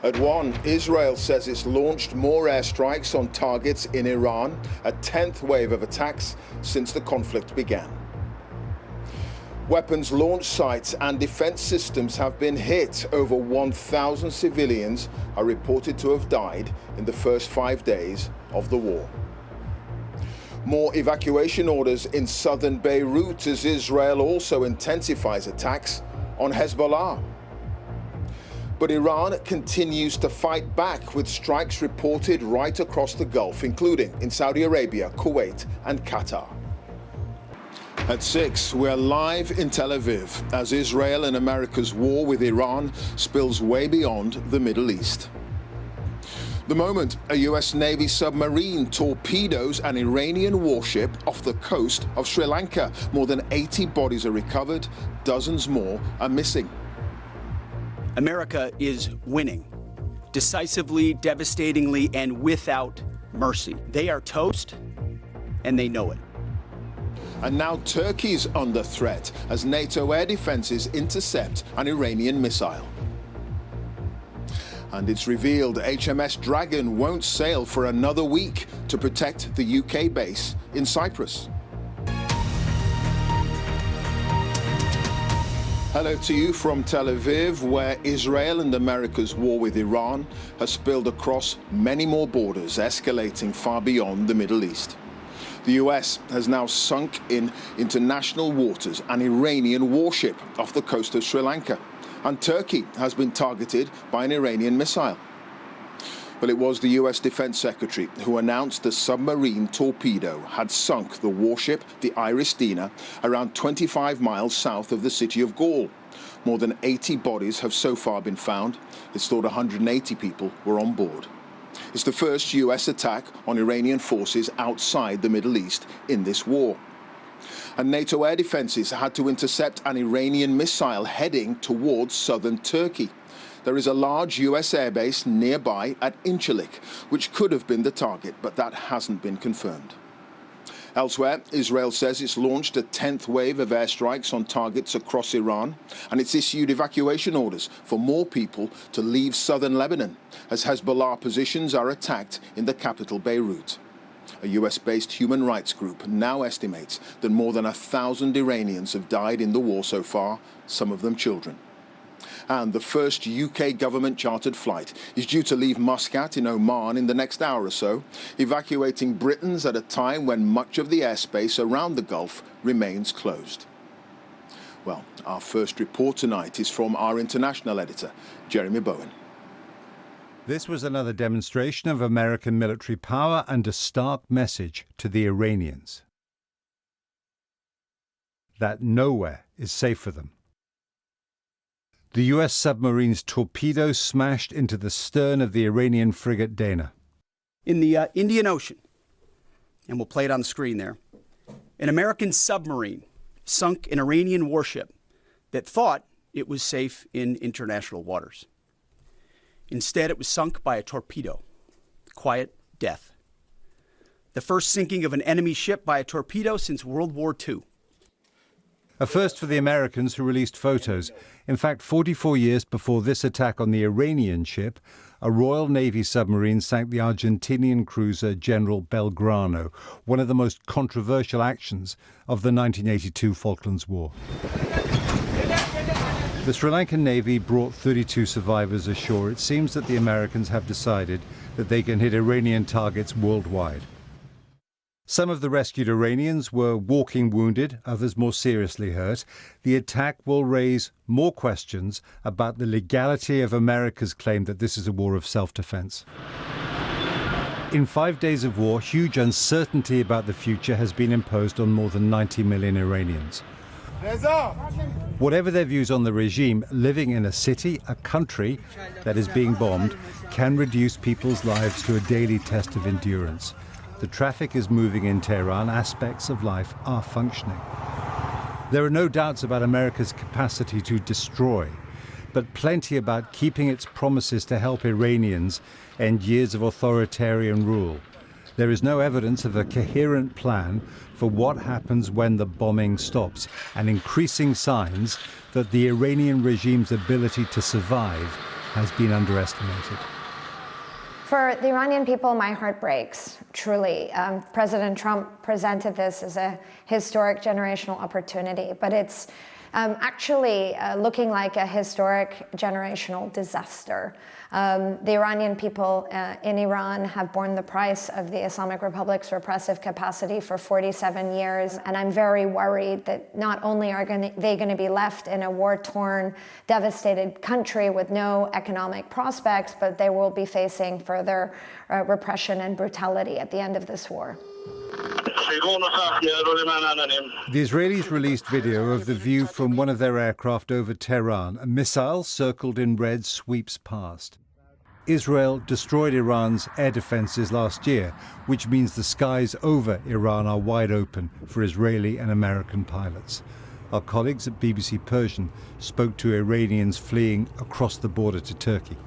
At one, Israel says it's launched more airstrikes on targets in Iran, a 10th wave of attacks since the conflict began. Weapons launch sites and defense systems have been hit. Over 1,000 civilians are reported to have died in the first 5 days of the war. More evacuation orders in southern Beirut as Israel also intensifies attacks on Hezbollah. But Iran continues to fight back with strikes reported right across the Gulf, including in Saudi Arabia, Kuwait and Qatar. At 6, we're live in Tel Aviv as Israel and America's war with Iran spills way beyond the Middle East. The moment a US Navy submarine torpedoes an Iranian warship off the coast of Sri Lanka. More than 80 bodies are recovered, dozens more are missing. America is winning, decisively, devastatingly, and without mercy. They are toast, and they know it. And now Turkey's under threat as NATO air defenses intercept an Iranian missile. And it's revealed HMS Dragon won't sail for another week to protect the UK base in Cyprus. Hello to you from Tel Aviv, where Israel and America's war with Iran has spilled across many more borders, escalating far beyond the Middle East. The US has now sunk in international waters an Iranian warship off the coast of Sri Lanka, and Turkey has been targeted by an Iranian missile. Well, it was the US Defense Secretary who announced a submarine torpedo had sunk the warship, the Iris Dina, around 25 miles south of the city of Gaul. More than 80 bodies have so far been found. It's thought 180 people were on board. It's the first US attack on Iranian forces outside the Middle East in this war. And NATO air defenses had to intercept an Iranian missile heading towards southern Turkey. There is a large US airbase nearby at Incirlik, which could have been the target, but that hasn't been confirmed. Elsewhere, Israel says it's launched a 10th wave of airstrikes on targets across Iran, and it's issued evacuation orders for more people to leave southern Lebanon, as Hezbollah positions are attacked in the capital Beirut. A US-based human rights group now estimates that more than 1,000 Iranians have died in the war so far, some of them children. And the first UK government-chartered flight is due to leave Muscat in Oman in the next hour or so, evacuating Britons at a time when much of the airspace around the Gulf remains closed. Well, our first report tonight is from our international editor, Jeremy Bowen. This was another demonstration of American military power and a stark message to the Iranians that nowhere is safe for them. The US submarine's torpedo smashed into the stern of the Iranian frigate Dana. In the Indian Ocean, and we'll play it on the screen there, an American submarine sunk an Iranian warship that thought it was safe in international waters. Instead, it was sunk by a torpedo. Quiet death. The first sinking of an enemy ship by a torpedo since World War II. A first for the Americans, who released photos. In fact, 44 years before this attack on the Iranian ship, a Royal Navy submarine sank the Argentinian cruiser General Belgrano, one of the most controversial actions of the 1982 Falklands War. The Sri Lankan Navy brought 32 survivors ashore. It seems that the Americans have decided that they can hit Iranian targets worldwide. Some of the rescued Iranians were walking wounded, others more seriously hurt. The attack will raise more questions about the legality of America's claim that this is a war of self-defense. In 5 days of war, huge uncertainty about the future has been imposed on more than 90 million Iranians. Whatever their views on the regime, living in a city, a country that is being bombed, can reduce people's lives to a daily test of endurance. The traffic is moving in Tehran, aspects of life are functioning. There are no doubts about America's capacity to destroy, but plenty about keeping its promises to help Iranians end years of authoritarian rule. There is no evidence of a coherent plan for what happens when the bombing stops, and increasing signs that the Iranian regime's ability to survive has been underestimated. For the Iranian people, my heart breaks, truly. President Trump presented this as a historic generational opportunity, but it's actually looking like a historic generational disaster. The Iranian people in Iran have borne the price of the Islamic Republic's repressive capacity for 47 years, and I'm very worried that not only are they going to be left in a war-torn, devastated country with no economic prospects, but they will be facing further repression and brutality at the end of this war. The Israelis released video of the view from one of their aircraft over Tehran. A missile circled in red sweeps past. Israel destroyed Iran's air defenses last year, which means the skies over Iran are wide open for Israeli and American pilots. Our colleagues at BBC Persian spoke to Iranians fleeing across the border to Turkey.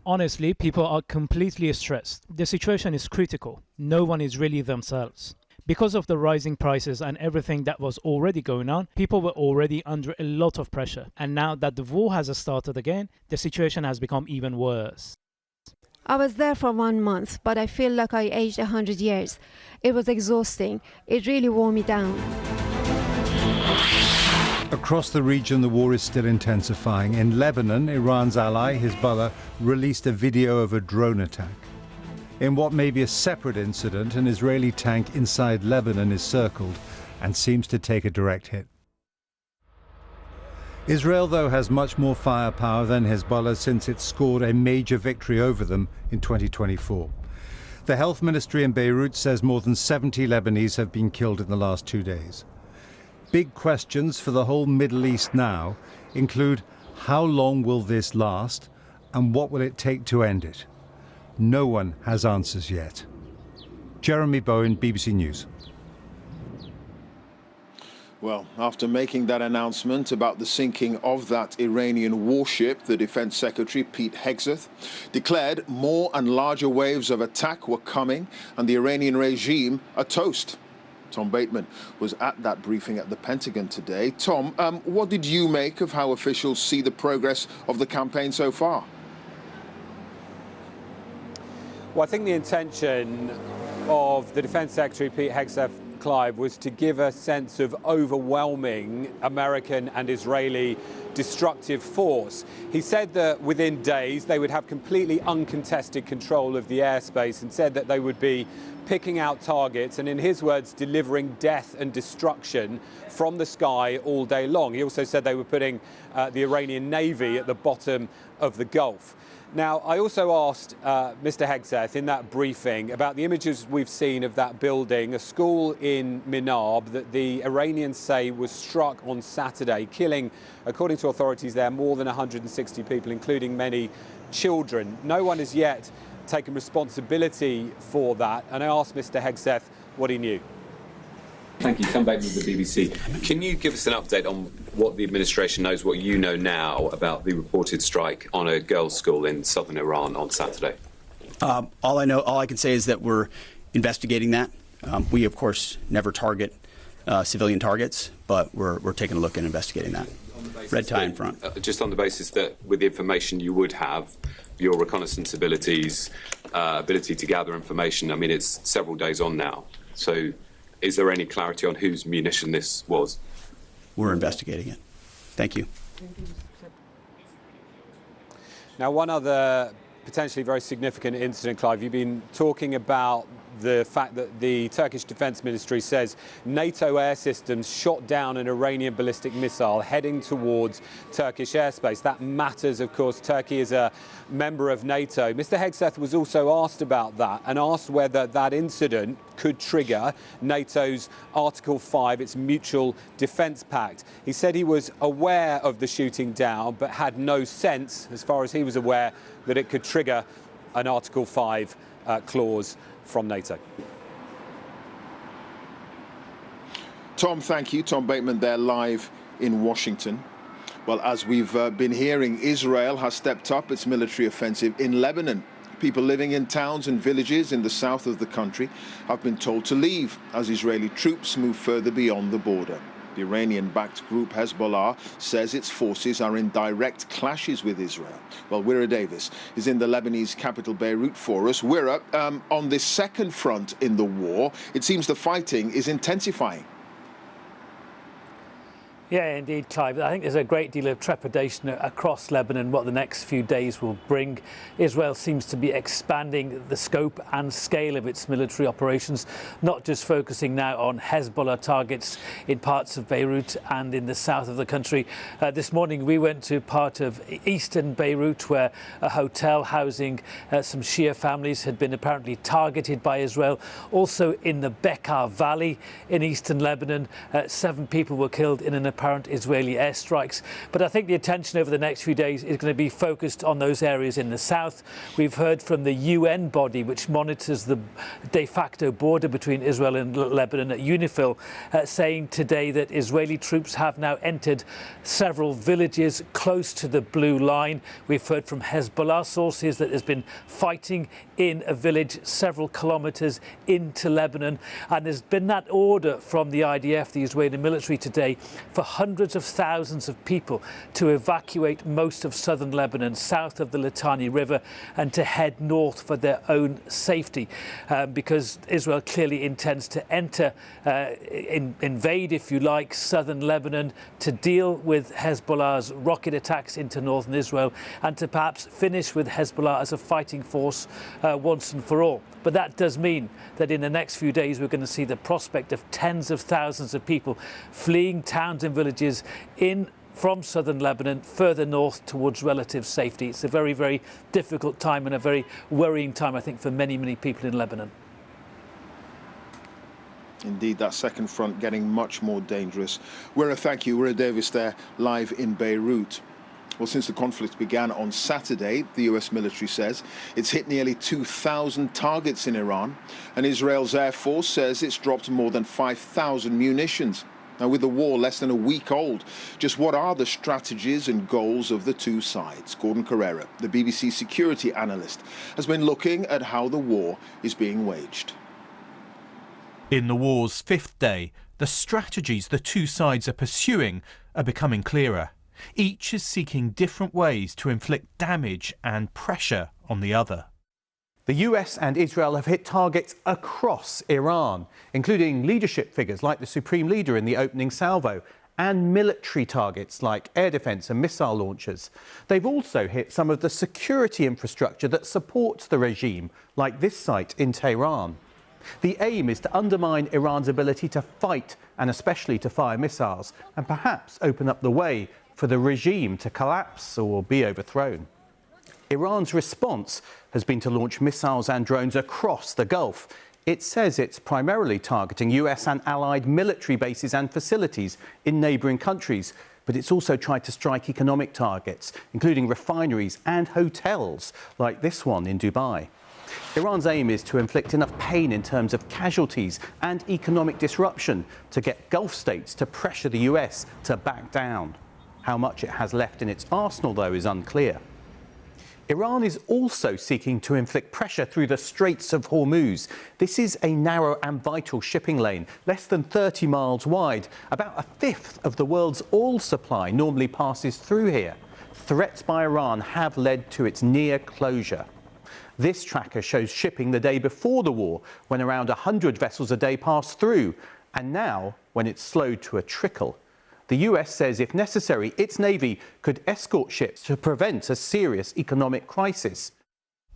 Honestly, people are completely stressed. The situation is critical. No one is really themselves. Because of the rising prices and everything that was already going on, people were already under a lot of pressure. And now that the war has started again, the situation has become even worse. I was there for 1 month, but I feel like I aged 100 years. It was exhausting. It really wore me down. Across the region, the war is still intensifying. In Lebanon, Iran's ally, Hezbollah, released a video of a drone attack. In what may be a separate incident, an Israeli tank inside Lebanon is circled and seems to take a direct hit. Israel, though, has much more firepower than Hezbollah since it scored a major victory over them in 2024. The health ministry in Beirut says more than 70 Lebanese have been killed in the last 2 days. Big questions for the whole Middle East now include how long will this last and what will it take to end it? No one has answers yet. Jeremy Bowen, BBC News. Well, after making that announcement about the sinking of that Iranian warship, the Defense Secretary, Pete Hegseth, declared more and larger waves of attack were coming and the Iranian regime a toast. Tom Bateman was at that briefing at the Pentagon today. Tom, what did you make of how officials see the progress of the campaign so far? Well, I think the intention of the Defense Secretary, Pete Hegseth, Clive, was to give a sense of overwhelming American and Israeli destructive force. He said that within days they would have completely uncontested control of the airspace and said that they would be picking out targets and, in his words, delivering death and destruction from the sky all day long. He also said they were putting the Iranian Navy at the bottom of the Gulf. Now, I also asked Mr. Hegseth in that briefing about the images we've seen of that building, a school in Minab that the Iranians say was struck on Saturday, killing, according to authorities there, more than 160 people, including many children. No one has yet taken responsibility for that, and I asked Mr. Hegseth what he knew. Thank you. Tom Bateman with the BBC. Can you give us an update on what the administration knows, what you know now about the reported strike on a girls' school in southern Iran on Saturday? All I can say is that we're investigating that. We, of course, never target civilian targets, but we're taking a look and investigating that. Red tie in front. Just on the basis that with the information you would have, your reconnaissance abilities, ability to gather information, I mean, it's several days on now. So is there any clarity on whose munition this was? We're investigating it. Thank you. Now, one other potentially very significant incident, Clive, you've been talking about the fact that the Turkish Defence Ministry says NATO air systems shot down an Iranian ballistic missile heading towards Turkish airspace. That matters, of course. Turkey is a member of NATO. Mr. Hegseth was also asked about that and asked whether that incident could trigger NATO's Article 5, its Mutual Defence Pact. He said he was aware of the shooting down, but had no sense, as far as he was aware, that it could trigger an Article 5 clause from NATO. Tom, thank you. Tom Bateman there live in Washington. Well, as we've been hearing, Israel has stepped up its military offensive in Lebanon. People living in towns and villages in the south of the country have been told to leave as Israeli troops move further beyond the border. The Iranian-backed group Hezbollah says its forces are in direct clashes with Israel. Well, Wira Davis is in the Lebanese capital Beirut for us. Wira, on this second front in the war, it seems the fighting is intensifying. Yeah, indeed, Clive. I think there's a great deal of trepidation across Lebanon what the next few days will bring. Israel seems to be expanding the scope and scale of its military operations, not just focusing now on Hezbollah targets in parts of Beirut and in the south of the country. This morning we went to part of eastern Beirut where a hotel housing some Shia families had been apparently targeted by Israel. Also in the Bekaa Valley in eastern Lebanon, 7 people were killed in an apparent Israeli airstrikes. But I think the attention over the next few days is going to be focused on those areas in the south. We've heard from the UN body, which monitors the de facto border between Israel and Lebanon at UNIFIL, saying today that Israeli troops have now entered several villages close to the blue line. We've heard from Hezbollah sources that there's been fighting in a village several kilometres into Lebanon. And there's been that order from the IDF, the Israeli military, today for hundreds of thousands of people to evacuate most of southern Lebanon, south of the Litani River, and to head north for their own safety, because Israel clearly intends to enter, invade, if you like, southern Lebanon to deal with Hezbollah's rocket attacks into northern Israel and to perhaps finish with Hezbollah as a fighting force once and for all. But that does mean that in the next few days we're going to see the prospect of tens of thousands of people fleeing towns and villages from southern Lebanon further north towards relative safety. It's a very, very difficult time and a very worrying time, I think, for many, many people in Lebanon. Indeed, that second front getting much more dangerous. Thank you. Wira Davis there, live in Beirut. Well, since the conflict began on Saturday, the US military says it's hit nearly 2,000 targets in Iran, and Israel's Air Force says it's dropped more than 5,000 munitions. Now, with the war less than a week old, just what are the strategies and goals of the two sides? Gordon Carrera, the BBC security analyst, has been looking at how the war is being waged. In the war's 5th day, the strategies the two sides are pursuing are becoming clearer. Each is seeking different ways to inflict damage and pressure on the other. The US and Israel have hit targets across Iran, including leadership figures like the supreme leader in the opening salvo, and military targets like air defence and missile launchers. They've also hit some of the security infrastructure that supports the regime, like this site in Tehran. The aim is to undermine Iran's ability to fight and especially to fire missiles, and perhaps open up the way for the regime to collapse or be overthrown. Iran's response has been to launch missiles and drones across the Gulf. It says it's primarily targeting US and allied military bases and facilities in neighbouring countries, but it's also tried to strike economic targets, including refineries and hotels like this one in Dubai. Iran's aim is to inflict enough pain in terms of casualties and economic disruption to get Gulf states to pressure the US to back down. How much it has left in its arsenal, though, is unclear. Iran is also seeking to inflict pressure through the Straits of Hormuz. This is a narrow and vital shipping lane, less than 30 miles wide. About a fifth of the world's oil supply normally passes through here. Threats by Iran have led to its near closure. This tracker shows shipping the day before the war, when around 100 vessels a day passed through, and now when it's slowed to a trickle. The US says, if necessary, its navy could escort ships to prevent a serious economic crisis.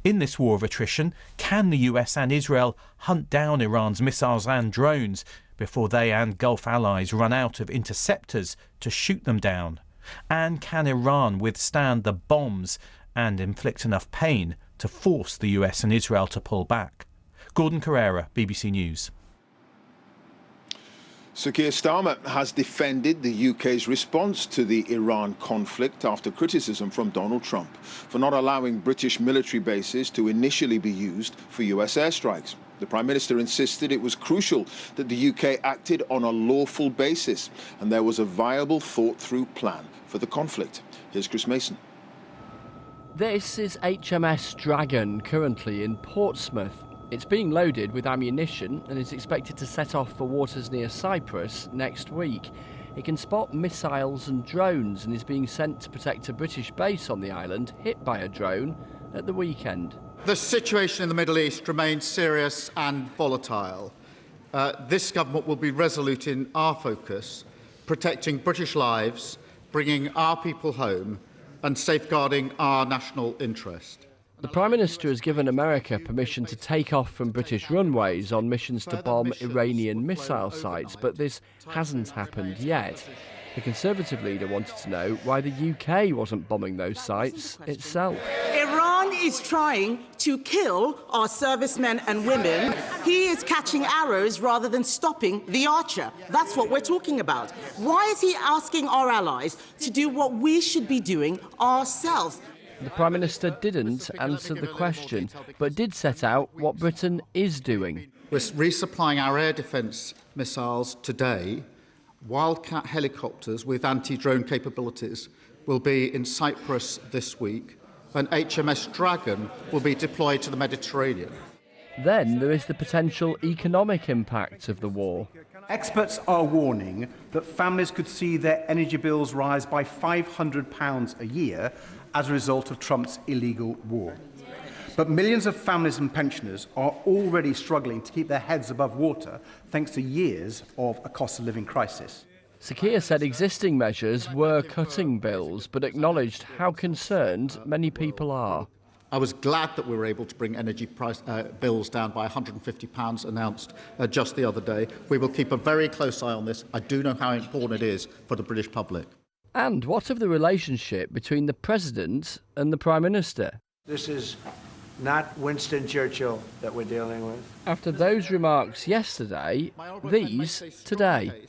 In this war of attrition, can the US and Israel hunt down Iran's missiles and drones before they and Gulf allies run out of interceptors to shoot them down? And can Iran withstand the bombs and inflict enough pain to force the US and Israel to pull back? Gordon Carrera, BBC News. Sir Keir Starmer has defended the UK's response to the Iran conflict after criticism from Donald Trump for not allowing British military bases to initially be used for US airstrikes. The Prime Minister insisted it was crucial that the UK acted on a lawful basis and there was a viable, thought-through plan for the conflict. Here's Chris Mason. This is HMS Dragon, currently in Portsmouth. It's being loaded with ammunition and is expected to set off for waters near Cyprus next week. It can spot missiles and drones and is being sent to protect a British base on the island hit by a drone at the weekend. The situation in the Middle East remains serious and volatile. This government will be resolute in our focus, protecting British lives, bringing our people home and safeguarding our national interest. The Prime Minister has given America permission to take off from British runways on missions to bomb Iranian missile sites, but this hasn't happened yet. The Conservative leader wanted to know why the UK wasn't bombing those sites itself. Iran is trying to kill our servicemen and women. He is catching arrows rather than stopping the archer. That's what we're talking about. Why is he asking our allies to do what we should be doing ourselves? The Prime Minister didn't answer the question, but did set out what Britain is doing. We're resupplying our air defence missiles today. Wildcat helicopters with anti-drone capabilities will be in Cyprus this week, and HMS Dragon will be deployed to the Mediterranean. Then there is the potential economic impact of the war. Experts are warning that families could see their energy bills rise by £500 a year as a result of Trump's illegal war. But millions of families and pensioners are already struggling to keep their heads above water thanks to years of a cost of living crisis. Sir Keir said existing measures were cutting bills, but acknowledged how concerned many people are. I was glad that we were able to bring energy bills down by £150 announced just the other day. We will keep a very close eye on this. I do know how important it is for the British public. And what of the relationship between the President and the Prime Minister? This is not Winston Churchill that we're dealing with. After those remarks yesterday, these today.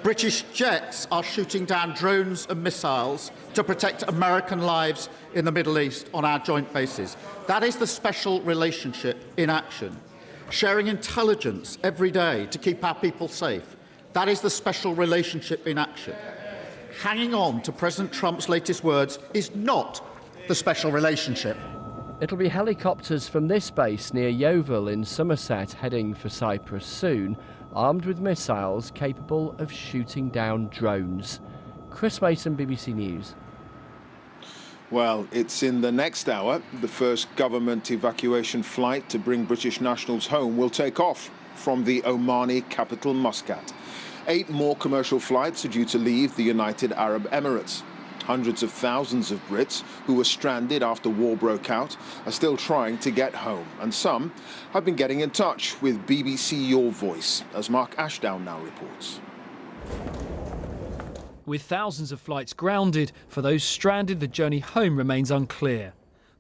British jets are shooting down drones and missiles to protect American lives in the Middle East on our joint bases. That is the special relationship in action. Sharing intelligence every day to keep our people safe. That is the special relationship in action. Hanging on to President Trump's latest words is not the special relationship. It'll be helicopters from this base near Yeovil in Somerset heading for Cyprus soon, armed with missiles capable of shooting down drones. Chris Mason, BBC News. Well, it's in the next hour. The first government evacuation flight to bring British nationals home will take off from the Omani capital, Muscat. 8 more commercial flights are due to leave the United Arab Emirates. Hundreds of thousands of Brits who were stranded after war broke out are still trying to get home, and some have been getting in touch with BBC Your Voice, as Mark Ashdown now reports. With thousands of flights grounded, for those stranded, the journey home remains unclear.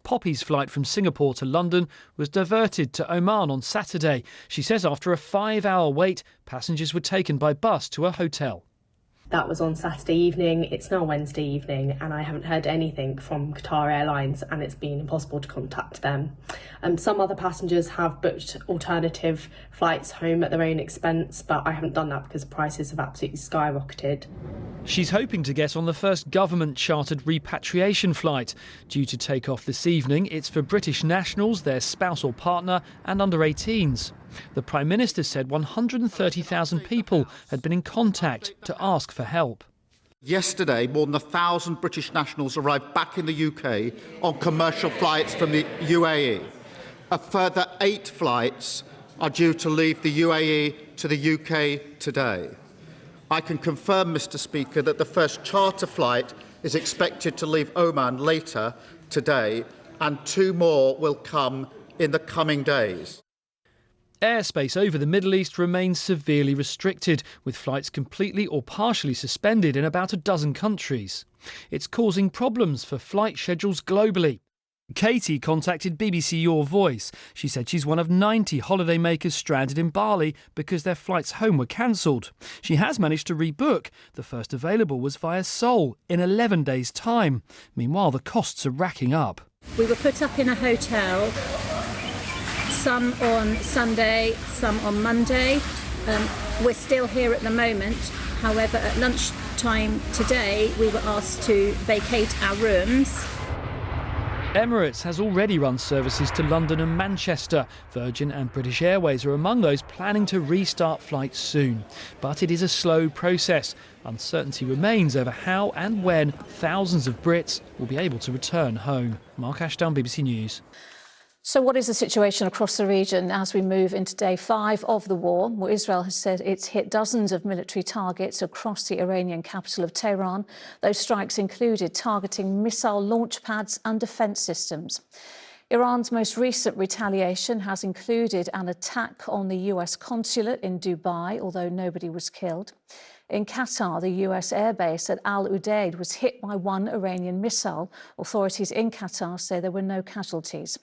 Poppy's flight from Singapore to London was diverted to Oman on Saturday. She says after a 5-hour wait, passengers were taken by bus to a hotel. That was on Saturday evening. It's now Wednesday evening and I haven't heard anything from Qatar Airlines and it's been impossible to contact them. Some other passengers have booked alternative flights home at their own expense, but I haven't done that because prices have absolutely skyrocketed. She's hoping to get on the first government-chartered repatriation flight. Due to take off this evening, it's for British nationals, their spouse or partner and under 18s. The Prime Minister said 130,000 people had been in contact to ask for help. Yesterday, more than 1,000 British nationals arrived back in the UK on commercial flights from the UAE. A further 8 flights are due to leave the UAE to the UK today. I can confirm, Mr. Speaker, that the first charter flight is expected to leave Oman later today, and 2 more will come in the coming days. Airspace over the Middle East remains severely restricted, with flights completely or partially suspended in about a dozen countries. It's causing problems for flight schedules globally. Katie contacted BBC Your Voice. She said she's one of 90 holidaymakers stranded in Bali because their flights home were cancelled. She has managed to rebook. The first available was via Seoul in 11 days' time. Meanwhile, the costs are racking up. We were put up in a hotel, some on Sunday, some on Monday. We're still here at the moment. However, at lunchtime today, we were asked to vacate our rooms. Emirates has already run services to London and Manchester. Virgin and British Airways are among those planning to restart flights soon. But it is a slow process. Uncertainty remains over how and when thousands of Brits will be able to return home. Mark Ashdown, BBC News. So what is the situation across the region as we move into day 5 of the war? Well, Israel has said it's hit dozens of military targets across the Iranian capital of Tehran. Those strikes included targeting missile launch pads and defence systems. Iran's most recent retaliation has included an attack on the US consulate in Dubai, although nobody was killed. In Qatar, the US airbase at Al Udeid was hit by one Iranian missile. Authorities in Qatar say there were no casualties.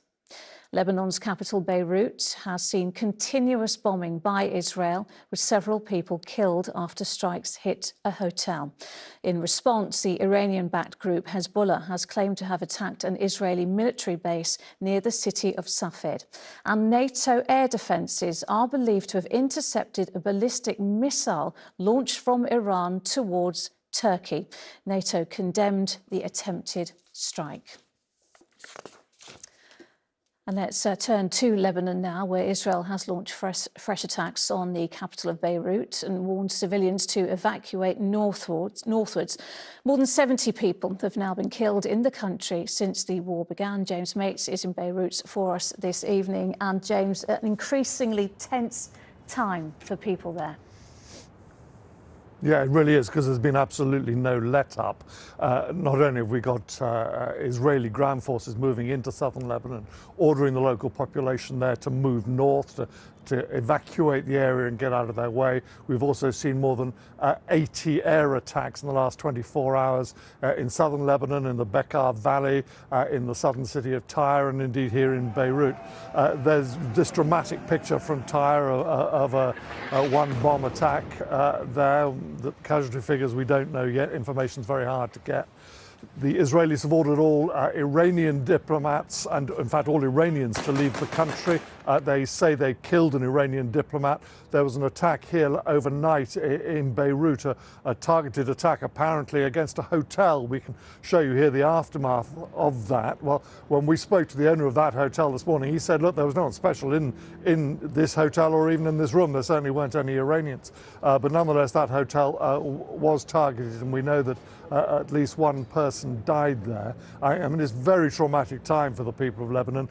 Lebanon's capital, Beirut, has seen continuous bombing by Israel, with several people killed after strikes hit a hotel. In response, the Iranian-backed group Hezbollah has claimed to have attacked an Israeli military base near the city of Safed. And NATO air defences are believed to have intercepted a ballistic missile launched from Iran towards Turkey. NATO condemned the attempted strike. And let's turn to Lebanon now, where Israel has launched fresh attacks on the capital of Beirut and warned civilians to evacuate northwards. More than 70 people have now been killed in the country since the war began. James Mates is in Beirut for us this evening. And James, an increasingly tense time for people there. Yeah, it really is, because there's been absolutely no let-up. Not only have we got Israeli ground forces moving into southern Lebanon, ordering the local population there to move north, to evacuate the area and get out of their way. We've also seen more than 80 air attacks in the last 24 hours in southern Lebanon, in the Bekaa Valley, in the southern city of Tyre, and indeed here in Beirut. There's this dramatic picture from Tyre of a one bomb attack there. The casualty figures we don't know yet. Information's very hard to get. The Israelis have ordered all Iranian diplomats and, in fact, all Iranians to leave the country. They say they killed an Iranian diplomat. There was an attack here overnight in Beirut, a targeted attack apparently against a hotel. We can show you here the aftermath of that. Well, when we spoke to the owner of that hotel this morning, he said, look, there was no one special in this hotel or even in this room. There certainly weren't any Iranians. But nonetheless, that hotel was targeted, and we know that at least one person died there. I mean, it's a very traumatic time for the people of Lebanon.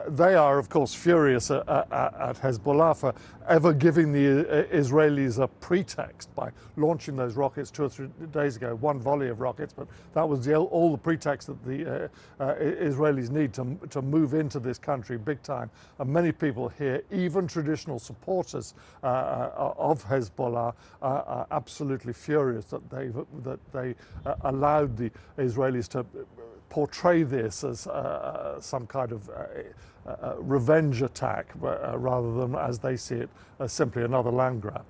They are, of course, furious at Hezbollah for ever giving the Israelis a pretext by launching those rockets 2 or 3 days ago, one volley of rockets, but that was all the pretext that the Israelis need to move into this country big time. And many people here, even traditional supporters of Hezbollah, are absolutely furious that they allowed the Israelis to portray this as some kind of revenge attack rather than, as they see it, as simply another land grab.